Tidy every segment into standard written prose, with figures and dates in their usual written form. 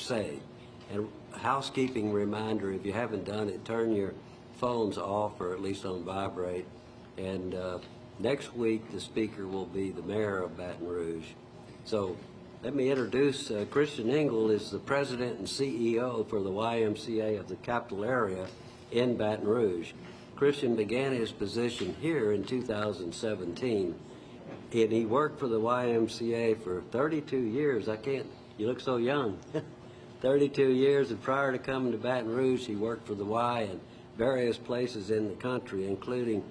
say. And housekeeping reminder, if you haven't done it, turn your phones off or at least on vibrate. And next week, the speaker will be the mayor of Baton Rouge. So let me introduce Christian Engle is the president and CEO for the YMCA of the capital area in Baton Rouge. Christian began his position here in 2017, and he worked for the YMCA for 32 years. You look so young. 32 years, and prior to coming to Baton Rouge, he worked for the Y in various places in the country, including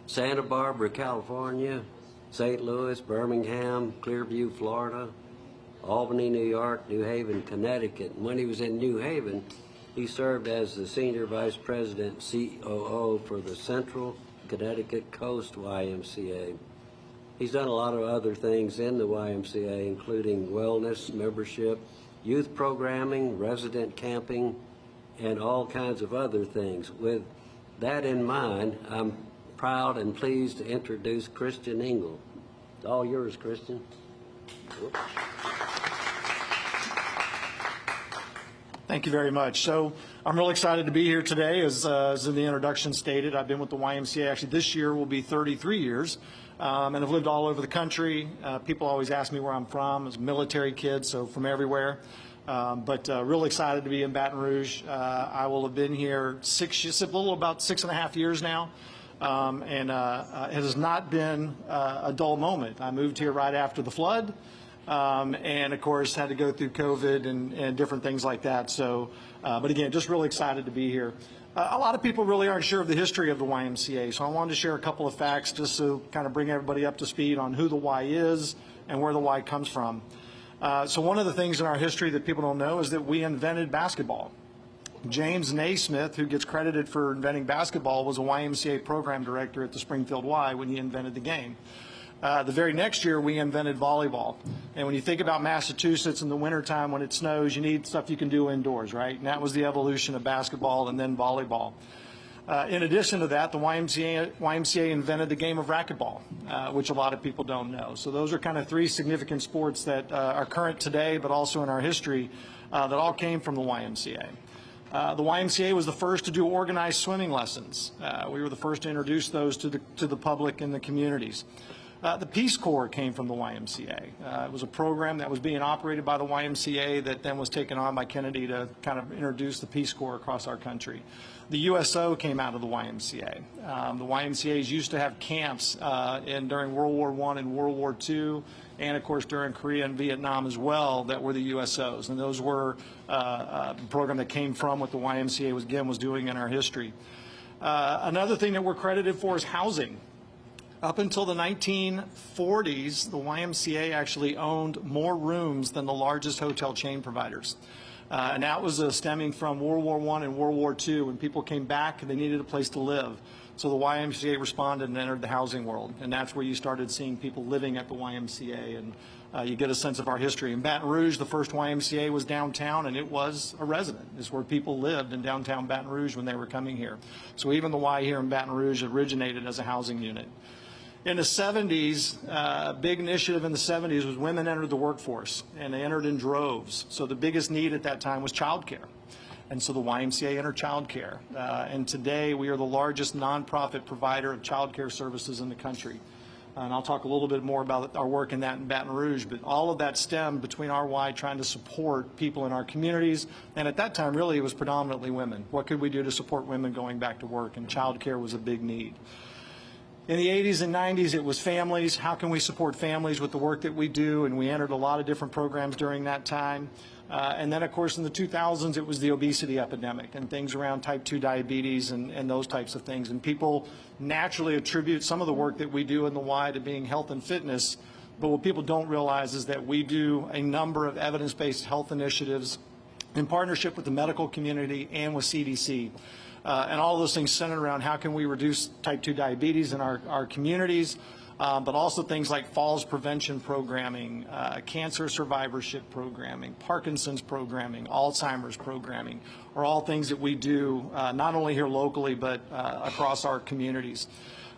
Santa Barbara, California, St. Louis, Birmingham, Clearview, Florida, Albany, New York, New Haven, Connecticut. And when he was in New Haven, he served as the Senior Vice President, COO for the Central Connecticut Coast YMCA. He's done a lot of other things in the YMCA, including wellness, membership, youth programming, resident camping, and all kinds of other things. With that in mind, I'm proud and pleased to introduce Christian Engle. It's all yours, Christian. Thank you very much. So I'm really excited to be here today. As in the introduction stated, I've been with the YMCA. Actually, this year will be 33 years. And I've lived all over the country. People always ask me where I'm from. I was a military kid, so from everywhere. But real excited to be in Baton Rouge. I will have been here about 6.5 years now. And it has not been a dull moment. I moved here right after the flood. And of course had to go through COVID and different things like that. So, but again, just really excited to be here. A lot of people really aren't sure of the history of the YMCA, so I wanted to share a couple of facts just to kind of bring everybody up to speed on who the Y is and where the Y comes from. So one of the things in our history that people don't know is that we invented basketball. James Naismith, who gets credited for inventing basketball, was a YMCA program director at the Springfield Y when he invented the game. The very next year, we invented volleyball. And when you think about Massachusetts in the wintertime when it snows, you need stuff you can do indoors, right? And that was the evolution of basketball and then volleyball. In addition to that, the YMCA invented the game of racquetball, which a lot of people don't know. So those are kind of three significant sports that are current today, but also in our history, that all came from the YMCA. The YMCA was the first to do organized swimming lessons. We were the first to introduce those to the public and the communities. The Peace Corps came from the YMCA. It was a program that was being operated by the YMCA that then was taken on by Kennedy to kind of introduce the Peace Corps across our country. The USO came out of the YMCA. The YMCA's used to have camps during World War I and World War II, and of course during Korea and Vietnam as well, that were the USOs. And those were a program that came from what the YMCA was doing in our history. Another thing that we're credited for is housing. Up until the 1940s, the YMCA actually owned more rooms than the largest hotel chain providers. And that was stemming from World War I and World War II. When people came back, they needed a place to live. So the YMCA responded and entered the housing world. And that's where you started seeing people living at the YMCA. And you get a sense of our history. In Baton Rouge, the first YMCA was downtown, and it was a resident. It's where people lived in downtown Baton Rouge when they were coming here. So even the Y here in Baton Rouge originated as a housing unit. In the 70s, a big initiative in the 70s was women entered the workforce, and they entered in droves. So the biggest need at that time was childcare. And so the YMCA entered childcare. And today we are the largest nonprofit provider of childcare services in the country. And I'll talk a little bit more about our work in Baton Rouge, but all of that stemmed between our Y trying to support people in our communities. And at that time, really, it was predominantly women. What could we do to support women going back to work? And childcare was a big need. In the 80s and 90s, it was families. How can we support families with the work that we do? And we entered a lot of different programs during that time. And then, of course, in the 2000s, it was the obesity epidemic and things around type 2 diabetes and those types of things. And people naturally attribute some of the work that we do in the Y to being health and fitness. But what people don't realize is that we do a number of evidence-based health initiatives in partnership with the medical community and with CDC. And all of those things centered around how can we reduce type 2 diabetes in our communities, but also things like falls prevention programming, cancer survivorship programming, Parkinson's programming, Alzheimer's programming, are all things that we do not only here locally but across our communities.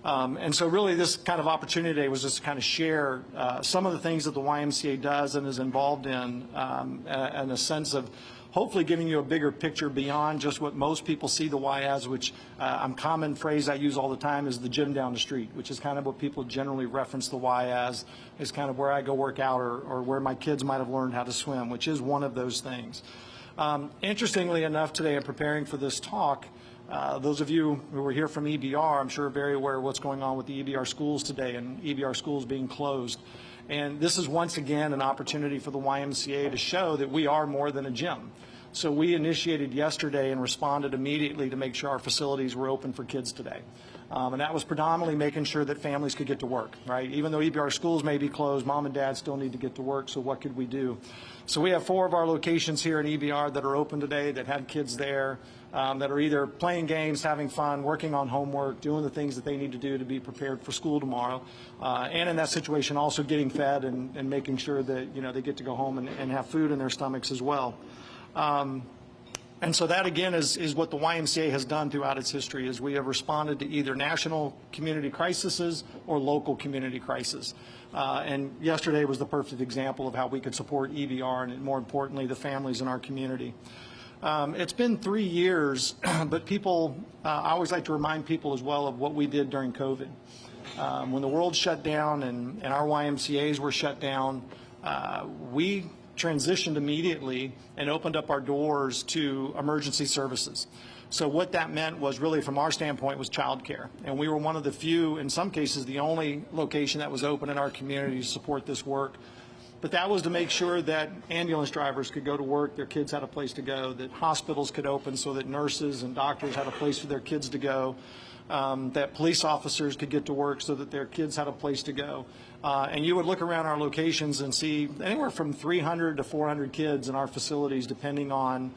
And so really this kind of opportunity today was just to kind of share some of the things that the YMCA does and is involved in a sense of hopefully giving you a bigger picture beyond just what most people see the Y as, which a common phrase I use all the time is the gym down the street, which is kind of what people generally reference the Y as, is kind of where I go work out or where my kids might have learned how to swim, which is one of those things. Interestingly enough, today in preparing for this talk, those of you who were here from EBR, I'm sure are very aware of what's going on with the EBR schools today and EBR schools being closed. And this is once again an opportunity for the YMCA to show that we are more than a gym. So we initiated yesterday and responded immediately to make sure our facilities were open for kids today. And that was predominantly making sure that families could get to work, right? Even though EBR schools may be closed, mom and dad still need to get to work, so what could we do? So we have 4 of our locations here in EBR that are open today that had kids there that are either playing games, having fun, working on homework, doing the things that they need to do to be prepared for school tomorrow. And in that situation also getting fed and making sure that, you know, they get to go home and have food in their stomachs as well. And so that, again, is what the YMCA has done throughout its history, is we have responded to either national community crises or local community crises. And yesterday was the perfect example of how we could support EBR and, more importantly, the families in our community. It's been 3 years, but people, I always like to remind people as well of what we did during COVID. When the world shut down and our YMCAs were shut down, we transitioned immediately and opened up our doors to emergency services. So what that meant was really, from our standpoint, was childcare. And we were one of the few, in some cases, the only location that was open in our community to support this work. But that was to make sure that ambulance drivers could go to work, their kids had a place to go, that hospitals could open so that nurses and doctors had a place for their kids to go, that police officers could get to work so that their kids had a place to go. And you would look around our locations and see anywhere from 300 to 400 kids in our facilities, depending on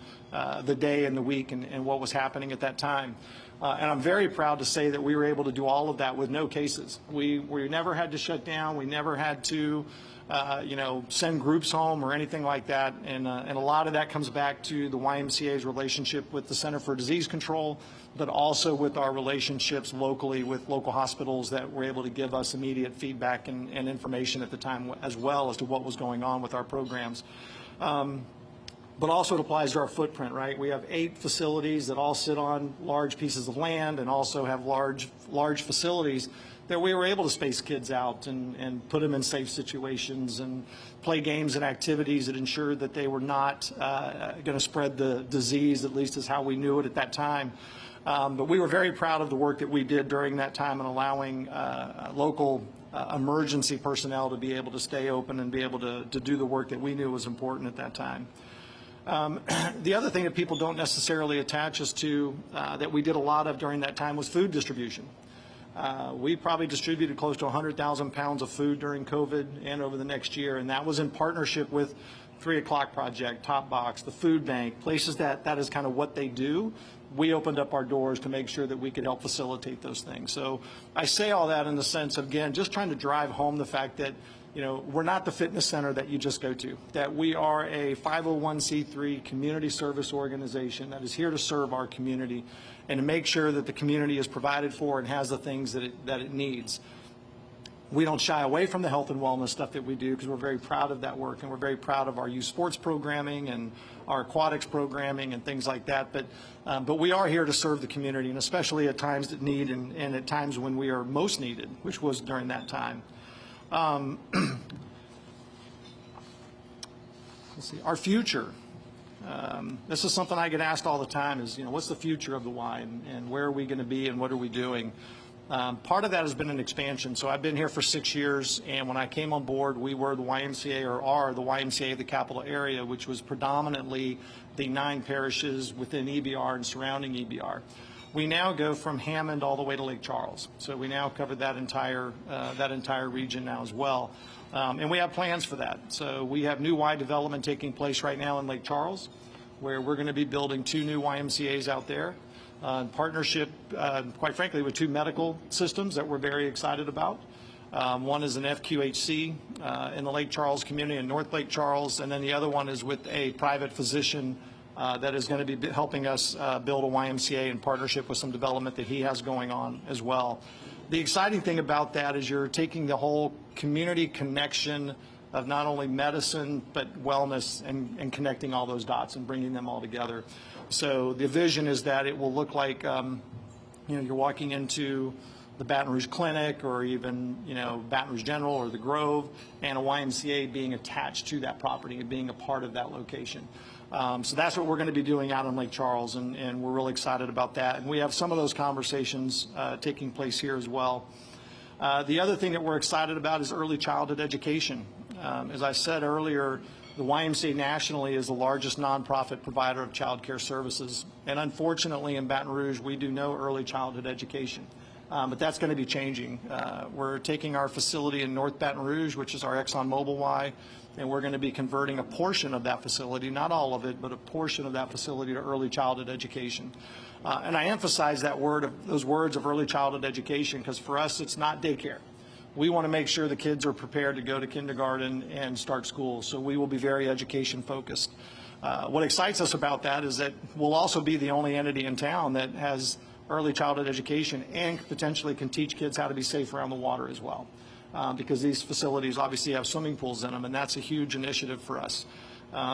the day and the week and what was happening at that time. And I'm very proud to say that we were able to do all of that with no cases. We never had to shut down. We never had to send groups home or anything like that. And a lot of that comes back to the YMCA's relationship with the Center for Disease Control, but also with our relationships locally with local hospitals that were able to give us immediate feedback and information at the time as well as to what was going on with our programs. But also it applies to our footprint, right? We have 8 facilities that all sit on large pieces of land and also have large facilities that we were able to space kids out and put them in safe situations and play games and activities that ensured that they were not going to spread the disease, at least is how we knew it at that time. But we were very proud of the work that we did during that time and allowing local emergency personnel to be able to stay open and be able to do the work that we knew was important at that time. The other thing that people don't necessarily attach us to that we did a lot of during that time was food distribution. We probably distributed close to 100,000 pounds of food during COVID and over the next year, and that was in partnership with 3 O'Clock Project, Top Box, the Food Bank, places that is kind of what they do. We opened up our doors to make sure that we could help facilitate those things. So I say all that in the sense of, again, just trying to drive home the fact that, you know, we're not the fitness center that you just go to, that we are a 501c3 community service organization that is here to serve our community and to make sure that the community is provided for and has the things that it needs. We don't shy away from the health and wellness stuff that we do because we're very proud of that work, and we're very proud of our youth sports programming and our aquatics programming and things like that. But we are here to serve the community, and especially at times that need and at times when we are most needed, which was during that time. Let's see, our future. This is something I get asked all the time is, you know, what's the future of the Y and where are we going to be and what are we doing? Part of that has been an expansion. So I've been here for 6 years, and when I came on board, we were the YMCA, or are the YMCA of the capital area, which was predominantly the 9 parishes within EBR and surrounding EBR. We now go from Hammond all the way to Lake Charles. So we now cover that entire region now as well. And we have plans for that. So we have new Y development taking place right now in Lake Charles, where we're going to be building 2 new YMCAs out there. In partnership, quite frankly, with 2 medical systems that we're very excited about. One is an FQHC in the Lake Charles community in North Lake Charles, and then the other one is with a private physician that is going to be helping us build a YMCA in partnership with some development that he has going on as well. The exciting thing about that is you're taking the whole community connection of not only medicine, but wellness and connecting all those dots and bringing them all together. So the vision is that it will look like, you're walking into the Baton Rouge Clinic or even, Baton Rouge General or the Grove, and a YMCA being attached to that property and being a part of that location. So that's what we're going to be doing out in Lake Charles, and we're really excited about that. And we have some of those conversations taking place here as well. The other thing that we're excited about is early childhood education. As I said earlier, the YMCA nationally is the largest nonprofit provider of child care services. And unfortunately, in Baton Rouge, we do no early childhood education. But that's going to be changing. We're taking our facility in North Baton Rouge, which is our ExxonMobil Y, and we're going to be converting a portion of that facility, not all of it, but a portion of that facility to early childhood education. And I emphasize those words of early childhood education because for us, it's not daycare. We want to make sure the kids are prepared to go to kindergarten and start school, so we will be very education focused. What excites us about that is that we'll also be the only entity in town that has early childhood education and potentially can teach kids how to be safe around the water as well. Because these facilities obviously have swimming pools in them, and that's a huge initiative for us.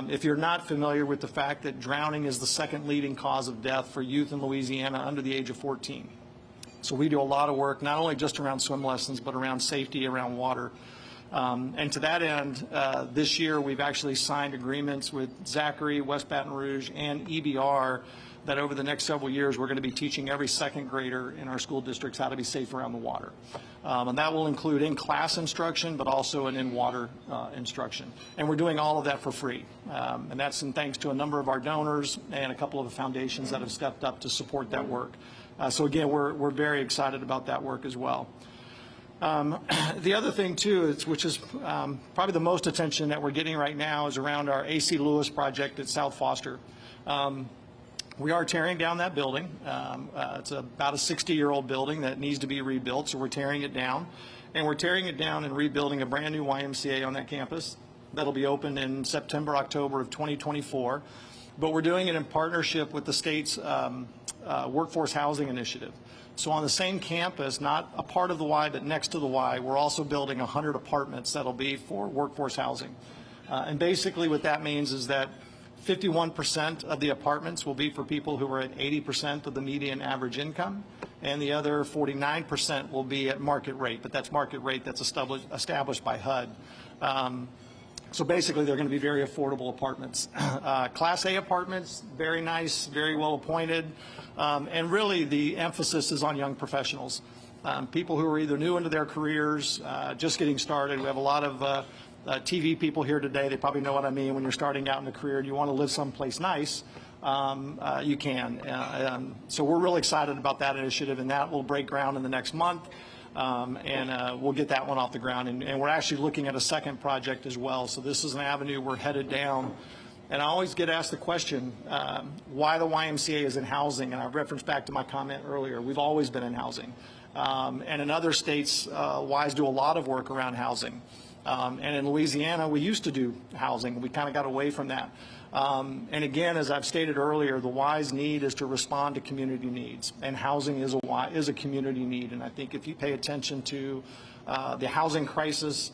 If you're not familiar with the fact that drowning is the second leading cause of death for youth in Louisiana under the age of 14. So we do a lot of work, not only just around swim lessons, but around safety around water. And to that end, this year we've actually signed agreements with Zachary, West Baton Rouge, and EBR that over the next several years we're going to be teaching every second grader in our school districts how to be safe around the water. And that will include in-class instruction, but also an in-water instruction. And we're doing all of that for free. And that's thanks to a number of our donors and a couple of the foundations that have stepped up to support that work. So again, we're very excited about that work as well. The other thing too, which is probably the most attention that we're getting right now, is around our A.C. Lewis project at South Foster. We are tearing down that building. It's about a 60-year-old building that needs to be rebuilt, so we're tearing it down. And we're tearing it down and rebuilding a brand new YMCA on that campus that'll be open in September, October of 2024. But we're doing it in partnership with the state's workforce housing initiative. So on the same campus, not a part of the Y, but next to the Y, we're also building 100 apartments that'll be for workforce housing. And basically what that means is that 51% of the apartments will be for people who are at 80% of the median average income, and the other 49% will be at market rate, but that's market rate that's established by HUD. So basically they're going to be very affordable apartments. Class A apartments, very nice, very well appointed, and really the emphasis is on young professionals. People who are either new into their careers, just getting started. We have a lot of TV people here today. They probably know what I mean. When you're starting out in a career and you want to live someplace nice, you can. So we're really excited about that initiative, and that will break ground in the next month, and we'll get that one off the ground. And we're actually looking at a second project as well. So this is an avenue we're headed down. And I always get asked the question, why the YMCA is in housing, and I referenced back to my comment earlier. We've always been in housing. And in other states, Ys do a lot of work around housing. And in Louisiana, we used to do housing. We kind of got away from that. And again, as I've stated earlier, the Y's need is to respond to community needs. And housing is a community need. And I think if you pay attention to the housing crisis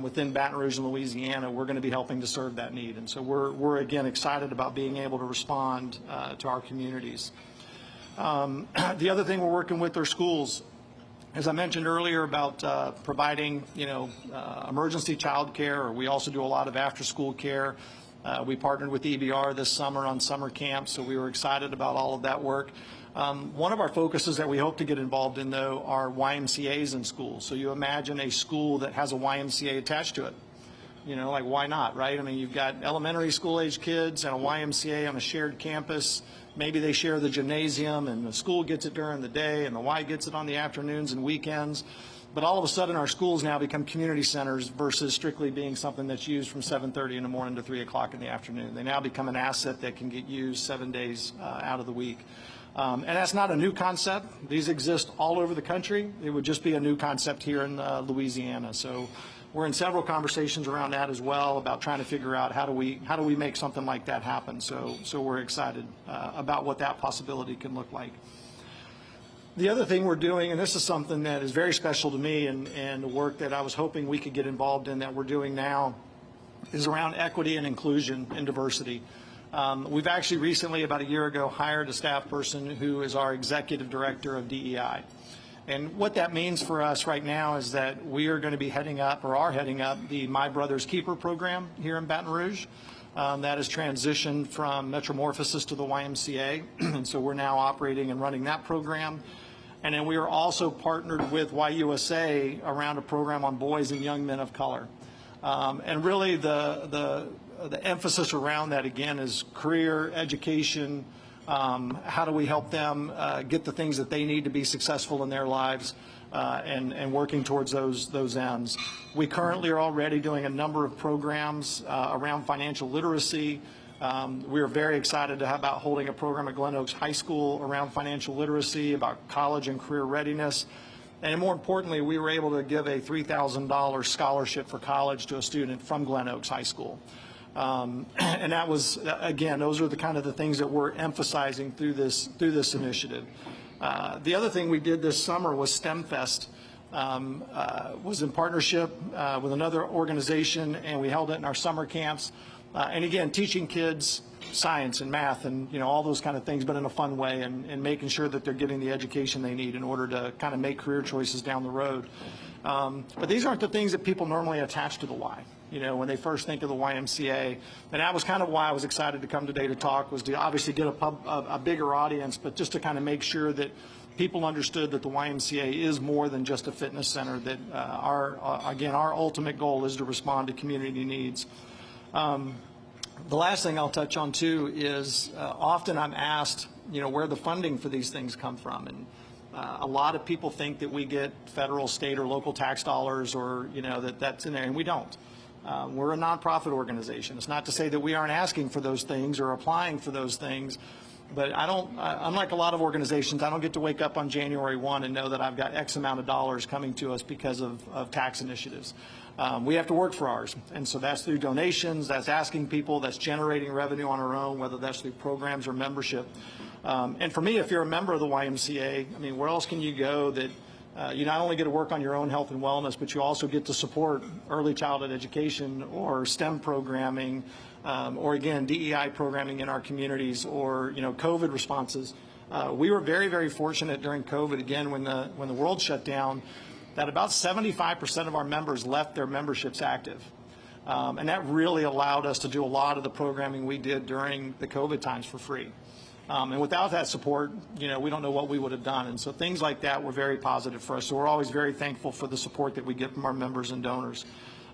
within Baton Rouge and Louisiana, we're going to be helping to serve that need. And so we're again, excited about being able to respond to our communities. The other thing we're working with are schools. As I mentioned earlier about providing, emergency child care, or we also do a lot of after-school care. We partnered with EBR this summer on summer camp, so we were excited about all of that work. One of our focuses that we hope to get involved in, though, are YMCAs in schools. So you imagine a school that has a YMCA attached to it. Like why not, right? I mean, you've got elementary school-age kids and a YMCA on a shared campus. Maybe they share the gymnasium, and the school gets it during the day, and the Y gets it on the afternoons and weekends. But all of a sudden, our schools now become community centers versus strictly being something that's used from 7:30 in the morning to 3 o'clock in the afternoon. They now become an asset that can get used 7 days out of the week. And that's not a new concept. These exist all over the country. It would just be a new concept here in Louisiana. So we're in several conversations around that as well, about trying to figure out how do we make something like that happen. So we're excited about what that possibility can look like. The other thing we're doing, and this is something that is very special to me and the work that I was hoping we could get involved in that we're doing now, is around equity and inclusion and diversity. We've actually recently, about a year ago, hired a staff person who is our executive director of DEI. And what that means for us right now is that we are going to be heading up, or are heading up, the My Brother's Keeper program here in Baton Rouge. That has transitioned from Metromorphosis to the YMCA, and so we're now operating and running that program. And then we are also partnered with YUSA around a program on boys and young men of color. And really the emphasis around that, again, is career, education, how do we help them get the things that they need to be successful in their lives, and working towards those ends. We currently are already doing a number of programs around financial literacy. We are very excited about holding a program at Glen Oaks High School around financial literacy, about college and career readiness. And more importantly, we were able to give a $3,000 scholarship for college to a student from Glen Oaks High School. And that was, again, those are the kind of the things that we're emphasizing through this initiative. The other thing we did this summer was STEM Fest. Was in partnership with another organization, and we held it in our summer camps. And again, teaching kids science and math and, all those kind of things, but in a fun way, and making sure that they're getting the education they need in order to kind of make career choices down the road. But these aren't the things that people normally attach to the Y. When they first think of the YMCA. And that was kind of why I was excited to come today to talk, was to obviously get a bigger audience, but just to kind of make sure that people understood that the YMCA is more than just a fitness center, that our ultimate goal is to respond to community needs. The last thing I'll touch on too is often I'm asked, where the funding for these things come from. And a lot of people think that we get federal, state, or local tax dollars, or that's in there, and we don't. We're a nonprofit organization. It's not to say that we aren't asking for those things or applying for those things, but unlike a lot of organizations, I don't get to wake up on January 1 and know that I've got X amount of dollars coming to us because of tax initiatives. We have to work for ours, and so that's through donations, that's asking people, that's generating revenue on our own, whether that's through programs or membership. And for me, if you're a member of the YMCA, where else can you go that you not only get to work on your own health and wellness, but you also get to support early childhood education or STEM programming, or again, DEI programming in our communities, or COVID responses. We were very, very fortunate during COVID, again, when the world shut down, that about 75% of our members left their memberships active. And that really allowed us to do a lot of the programming we did during the COVID times for free. And without that support, we don't know what we would have done. And so things like that were very positive for us. So we're always very thankful for the support that we get from our members and donors.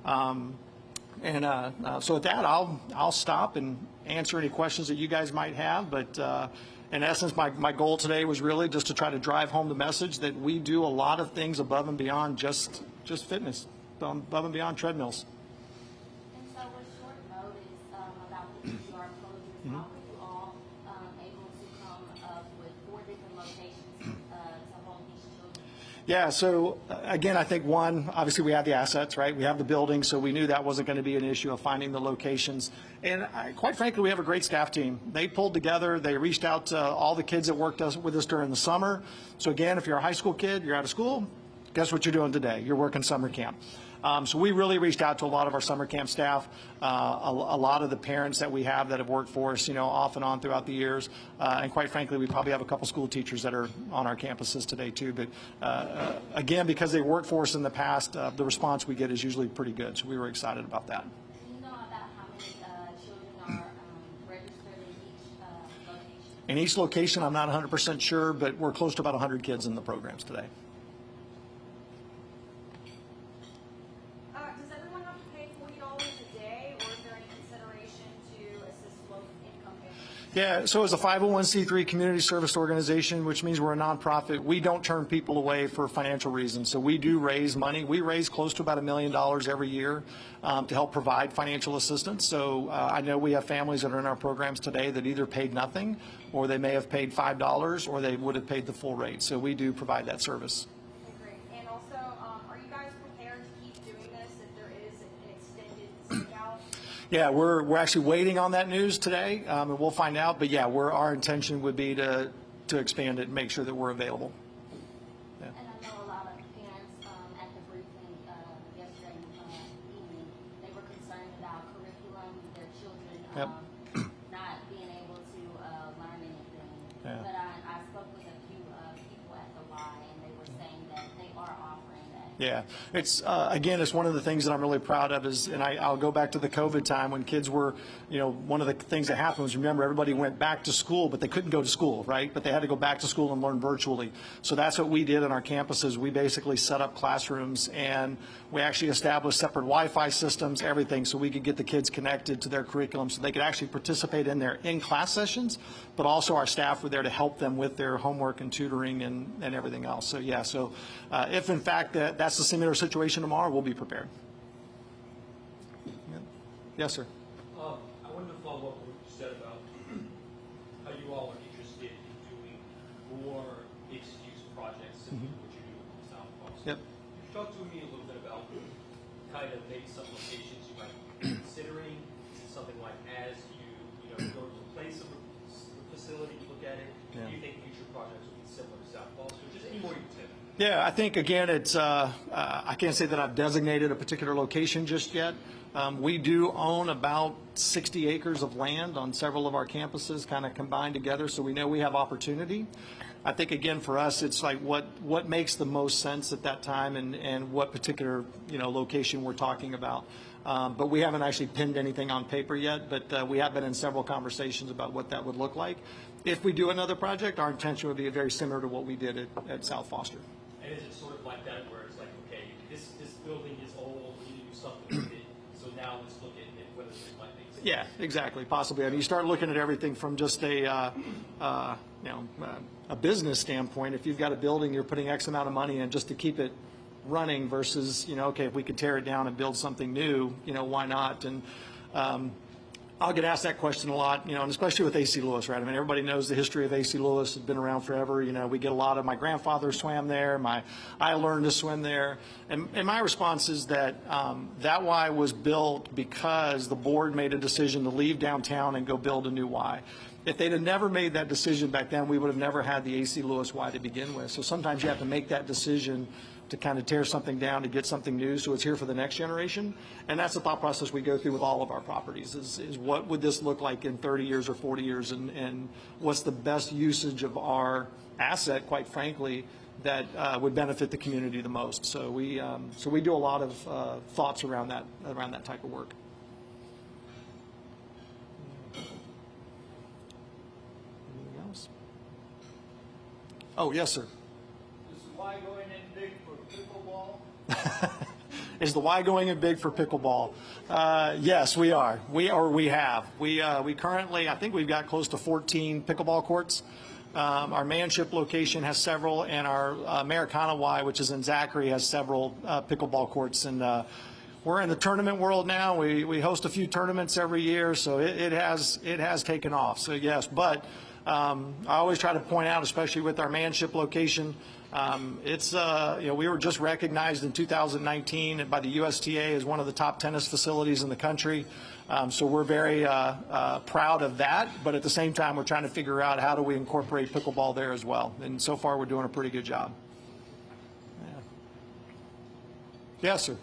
So with that, I'll stop and answer any questions that you guys might have. But in essence, my goal today was really just to try to drive home the message that we do a lot of things above and beyond just fitness, above and beyond treadmills. And so with short notice about the ER closures, how were you all able to come up with 4 different locations to hold these children? Yeah, so again, I think one, obviously we have the assets, right? We have the building, so we knew that wasn't going to be an issue of finding the locations. And quite frankly, we have a great staff team. They pulled together, they reached out to all the kids that worked with us during the summer. So again, if you're a high school kid, you're out of school, guess what you're doing today? You're working summer camp. So we really reached out to a lot of our summer camp staff, a lot of the parents that we have that have worked for us, off and on throughout the years. And quite frankly, we probably have a couple school teachers that are on our campuses today too. But again, because they worked for us in the past, the response we get is usually pretty good. So we were excited about that. Do you know about how many children are registered in each location? In each location, I'm not 100% sure, but we're close to about 100 kids in the programs today. Does everyone have to pay $40 a day, or is there any consideration to assist low-income families? Yeah, so as a 501c3 community service organization, which means we're a nonprofit, we don't turn people away for financial reasons. So we do raise money. We raise close to about $1 million every year to help provide financial assistance. So I know we have families that are in our programs today that either paid nothing, or they may have paid $5, or they would have paid the full rate. So we do provide that service. Okay, great. And also, are you guys prepared to keep doing this if there is an extended seek out? Yeah, we're actually waiting on that news today, and we'll find out. But yeah, our intention would be to expand it and make sure that we're available. Yep. not being able to learn anything. Yeah. But I spoke with a few people at the Y, and they were saying that they are offering that. Yeah, it's again, it's one of the things that I'm really proud of is, and I'll go back to the COVID time when kids were, one of the things that happened was, remember, everybody went back to school, but they couldn't go to school, right? But they had to go back to school and learn virtually. So that's what we did on our campuses. We basically set up classrooms, and we actually established separate Wi-Fi systems, everything, so we could get the kids connected to their curriculum so they could actually participate in their in-class sessions, but also our staff were there to help them with their homework and tutoring and everything else. So yeah, so if in fact that's a similar situation tomorrow, we'll be prepared. Yeah. Yes, sir. I wanted to follow up on what you said about how you all are interested in doing more mixed-use projects similar to what you do in South Boston. Yep. Could you talk to me a little bit about kind of maybe some locations you might be considering? Is it something like as you go to replace a facility, you look at it? Yeah. Do you think future projects will be similar to South Boston? Just any more you can tell me. Yeah, I think, again, it's, I can't say that I've designated a particular location just yet. We do own about 60 acres of land on several of our campuses kind of combined together, so we know we have opportunity. I think, again, for us, it's like what makes the most sense at that time and what particular, location we're talking about. But we haven't actually pinned anything on paper yet, but we have been in several conversations about what that would look like. If we do another project, our intention would be very similar to what we did at South Foster. And is it sort of like that where it's like, okay, this building is old, we need to do something with it, so now let's look at it, whether it might make sense? Yeah, exactly, possibly. I mean, you start looking at everything from just a business standpoint. If you've got a building, you're putting X amount of money in just to keep it running versus, okay, if we could tear it down and build something new, why not? And I'll get asked that question a lot, and especially with AC Lewis, right? I mean, everybody knows the history of AC Lewis. It's been around forever. We get a lot of, my grandfather swam there. I learned to swim there. And my response is that that Y was built because the board made a decision to leave downtown and go build a new Y. If they'd have never made that decision back then, we would have never had the AC Lewis Y to begin with. So sometimes you have to make that decision to kind of tear something down to get something new so it's here for the next generation. And that's the thought process we go through with all of our properties is what would this look like in 30 years or 40 years and what's the best usage of our asset, quite frankly, that would benefit the community the most. So we do a lot of thoughts around that type of work. Anything else? Oh, yes, sir. Is the Y going in big for pickleball? Is the Y going in big for pickleball? Yes, we are. We have. We currently, I think we've got close to 14 pickleball courts. Our Manship location has several, and our Americana Y, which is in Zachary, has several pickleball courts. And we're in the tournament world now. We host a few tournaments every year, so it has taken off. So yes, but I always try to point out, especially with our Manship location, it's we were just recognized in 2019 by the USTA as one of the top tennis facilities in the country. So we're very proud of that, but at the same time, we're trying to figure out how do we incorporate pickleball there as well. And so far, we're doing a pretty good job. Yeah. Yes, sir.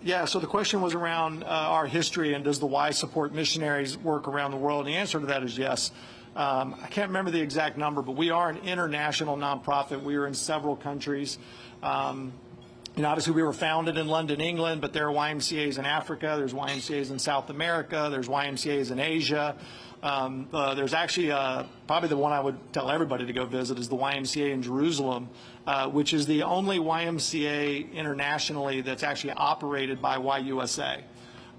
Yeah, so the question was around our history and does the Y support missionaries work around the world? And the answer to that is yes. I can't remember the exact number, but we are an international nonprofit. We are in several countries. Obviously we were founded in London, England, but there are YMCAs in Africa, there's YMCAs in South America, there's YMCAs in Asia. There's actually probably the one I would tell everybody to go visit is the YMCA in Jerusalem, which is the only YMCA internationally that's actually operated by YUSA.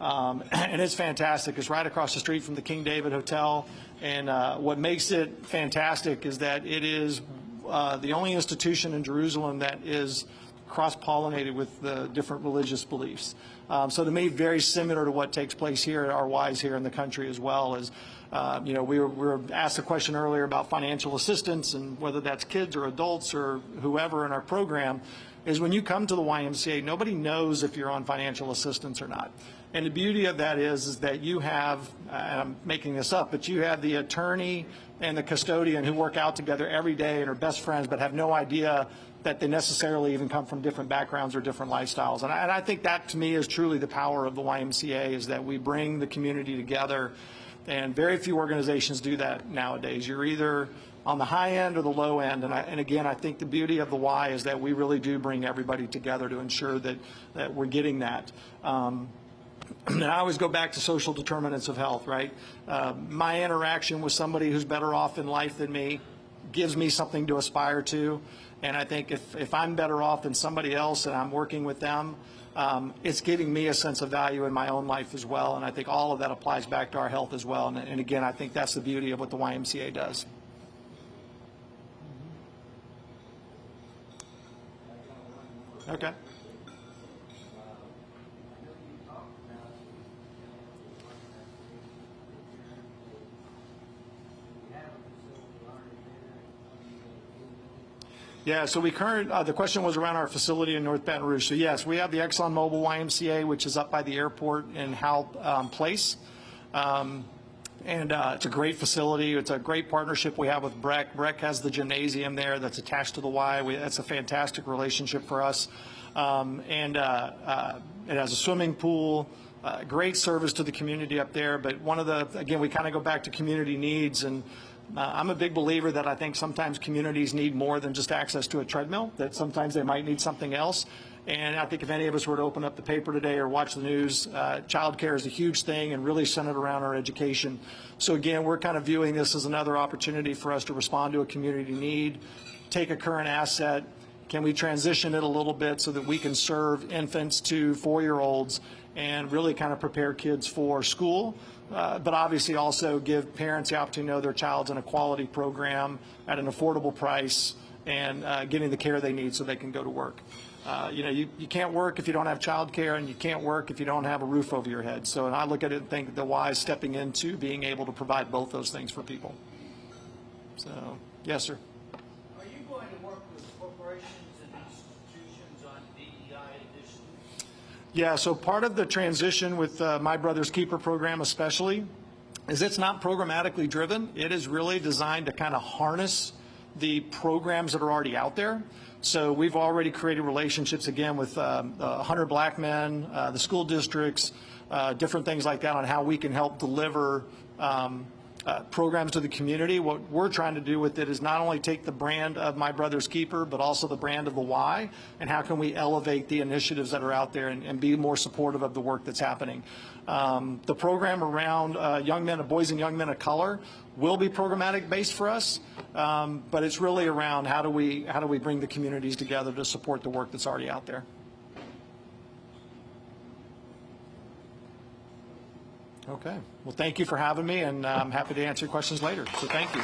And it's fantastic. It's right across the street from the King David Hotel. And what makes it fantastic is that it is the only institution in Jerusalem that is cross-pollinated with the different religious beliefs. So to me, very similar to what takes place here at our Ys here in the country as well. As we were asked a question earlier about financial assistance and whether that's kids or adults or whoever in our program. is when you come to the YMCA, nobody knows if you're on financial assistance or not. And the beauty of that is that you have, and I'm making this up, but you have the attorney and the custodian who work out together every day and are best friends, but have no idea that they necessarily even come from different backgrounds or different lifestyles. And I think that, to me, is truly the power of the YMCA, is that we bring the community together. And very few organizations do that nowadays. You're either on the high end or the low end. And again, I think the beauty of the Y is that we really do bring everybody together to ensure that we're getting that. And I always go back to social determinants of health, right? My interaction with somebody who's better off in life than me gives me something to aspire to. And I think if I'm better off than somebody else and I'm working with them, it's giving me a sense of value in my own life as well. And I think all of that applies back to our health as well. And again, I think that's the beauty of what the YMCA does. Okay. Yeah, so the question was around our facility in North Baton Rouge. So yes, we have the ExxonMobil YMCA, which is up by the airport in Howell Place. It's a great facility. It's a great partnership we have with Breck. Breck has the gymnasium there that's attached to the Y. That's a fantastic relationship for us. It has a swimming pool, great service to the community up there. But again, we kind of go back to community needs. And I'm a big believer that I think sometimes communities need more than just access to a treadmill, that sometimes they might need something else. And I think if any of us were to open up the paper today or watch the news, childcare is a huge thing and really centered around our education. So again, we're kind of viewing this as another opportunity for us to respond to a community need, take a current asset. Can we transition it a little bit so that we can serve infants to 4-year-olds and really kind of prepare kids for school, but obviously also give parents the opportunity to know their child's in a quality program at an affordable price and getting the care they need so they can go to work. You can't work if you don't have child care, and you can't work if you don't have a roof over your head. So I look at it and think the Y is stepping into being able to provide both those things for people. So, yes, sir. Are you going to work with corporations and institutions on DEI initiatives? Yeah, so part of the transition with My Brother's Keeper program especially is it's not programmatically driven. It is really designed to kind of harness the programs that are already out there. So we've already created relationships, again, with 100 Black Men, the school districts, different things like that on how we can help deliver programs to the community. What we're trying to do with it is not only take the brand of My Brother's Keeper, but also the brand of the Y, and how can we elevate the initiatives that are out there and be more supportive of the work that's happening. The program around boys and young men of color will be programmatic based for us, but it's really around how do we bring the communities together to support the work that's already out there. Okay. Well, thank you for having me, and I'm happy to answer questions later. So thank you.